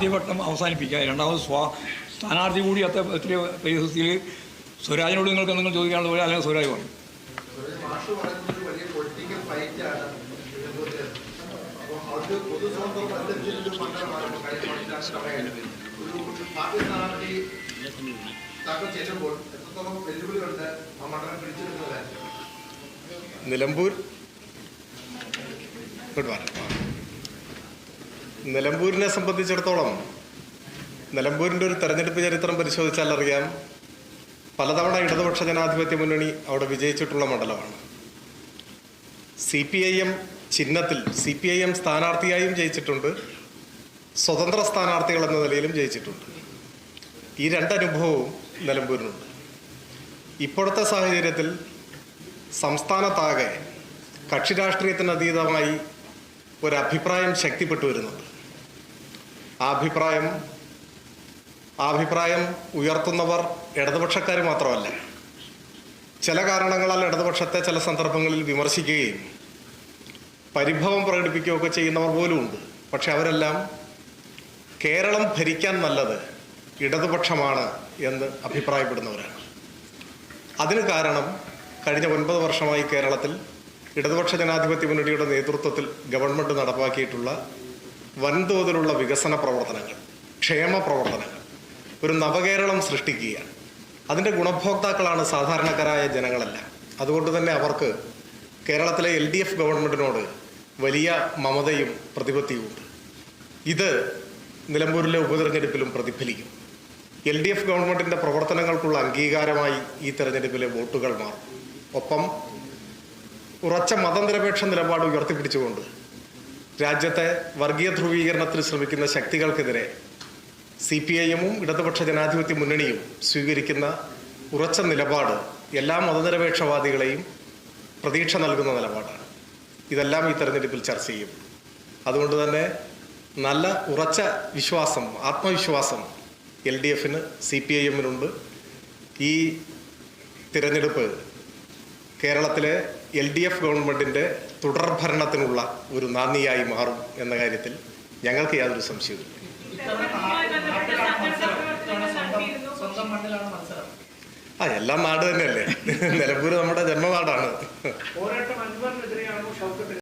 ആദ്യവട്ടം അവസാനിപ്പിക്കുക. രണ്ടാമത് സ്ഥാനാർത്ഥി കൂടി എത്തിയ പരിസ്ഥിതിയിൽ സ്വരാജിനോട് നിങ്ങൾക്ക് എന്തെങ്കിലും ചോദിക്കാനുള്ള പോലെ അല്ലെങ്കിൽ സ്വരാജ് പറയും. നിലമ്പൂരിനെ സംബന്ധിച്ചിടത്തോളം നിലമ്പൂരിൻ്റെ ഒരു തെരഞ്ഞെടുപ്പ് ചരിത്രം പരിശോധിച്ചാൽ അറിയാം, പലതവണ ഇടതുപക്ഷ ജനാധിപത്യ മുന്നണി അവിടെ വിജയിച്ചിട്ടുള്ള മണ്ഡലമാണ്. CPIM ചിഹ്നത്തിൽ CPIM സ്ഥാനാർത്ഥിയായും ജയിച്ചിട്ടുണ്ട്, സ്വതന്ത്ര സ്ഥാനാർത്ഥികൾ എന്ന നിലയിലും ജയിച്ചിട്ടുണ്ട്. ഈ രണ്ടനുഭവവും നിലമ്പൂരിനുണ്ട്. ഇപ്പോഴത്തെ സാഹചര്യത്തിൽ സംസ്ഥാനത്താകെ കക്ഷി രാഷ്ട്രീയത്തിന് അതീതമായി ഒരഭിപ്രായം ശക്തിപ്പെട്ടു വരുന്നുണ്ട്. ആ അഭിപ്രായം ഉയർത്തുന്നവർ ഇടതുപക്ഷക്കാർ മാത്രമല്ല. ചില കാരണങ്ങളാൽ ഇടതുപക്ഷത്തെ ചില സന്ദർഭങ്ങളിൽ വിമർശിക്കുകയും പരിഭവം പ്രകടിപ്പിക്കുകയൊക്കെ ചെയ്യുന്നവർ പോലും ഉണ്ട്. പക്ഷെ അവരെല്ലാം കേരളം ഭരിക്കാൻ നല്ലത് ഇടതുപക്ഷമാണ് എന്ന് അഭിപ്രായപ്പെടുന്നവരാണ്. അതിന് കാരണം കഴിഞ്ഞ 9 വർഷമായി കേരളത്തിൽ ഇടതുപക്ഷ ജനാധിപത്യ മുന്നണിയുടെ നേതൃത്വത്തിൽ ഗവൺമെൻറ് നടപ്പാക്കിയിട്ടുള്ള വൻതോതിലുള്ള വികസന പ്രവർത്തനങ്ങൾ, ക്ഷേമ പ്രവർത്തനങ്ങൾ, ഒരു നവകേരളം സൃഷ്ടിക്കുകയാണ്. അതിൻ്റെ ഗുണഭോക്താക്കളാണ് സാധാരണക്കാരായ ജനങ്ങളല്ല. അതുകൊണ്ട് തന്നെ അവർക്ക് കേരളത്തിലെ LDF ഗവൺമെൻറ്റിനോട് വലിയ മമതയും പ്രതിപത്തിയുമുണ്ട്. ഇത് നിലമ്പൂരിലെ ഉപതെരഞ്ഞെടുപ്പിലും പ്രതിഫലിക്കും. LDF ഗവൺമെൻറ്റിൻ്റെ പ്രവർത്തനങ്ങൾക്കുള്ള അംഗീകാരമായി ഈ തെരഞ്ഞെടുപ്പിലെ വോട്ടുകൾ മാറും. ഒപ്പം ഉറച്ച മതനിരപേക്ഷ നിലപാട് ഉയർത്തിപ്പിടിച്ചുകൊണ്ട് രാജ്യത്തെ വർഗീയ ധ്രുവീകരണത്തിന് ശ്രമിക്കുന്ന ശക്തികൾക്കെതിരെ CPIM-ഉം ഇടതുപക്ഷ ജനാധിപത്യ മുന്നണിയും സ്വീകരിക്കുന്ന ഉറച്ച നിലപാട് എല്ലാ മതനിരപേക്ഷവാദികളെയും പ്രതീക്ഷ നൽകുന്ന നിലപാടാണ്. ഇതെല്ലാം ഈ തെരഞ്ഞെടുപ്പിൽ ചർച്ച ചെയ്യും. അതുകൊണ്ട് തന്നെ നല്ല ഉറച്ച വിശ്വാസം, ആത്മവിശ്വാസം LDF-ന് CPIM-നുണ്ട്. ഈ തിരഞ്ഞെടുപ്പ് കേരളത്തിലെ LDF ഗവൺമെൻറ്റിൻ്റെ തുടർഭരണത്തിനുള്ള ഒരു നാന്ദിയായി മാറും എന്ന കാര്യത്തിൽ ഞങ്ങൾക്ക് യാതൊരു സംശയവുമില്ല. എല്ലാം നാട് തന്നെയല്ലേ. നിലമ്പൂർ നമ്മുടെ ജന്മനാടാണ്.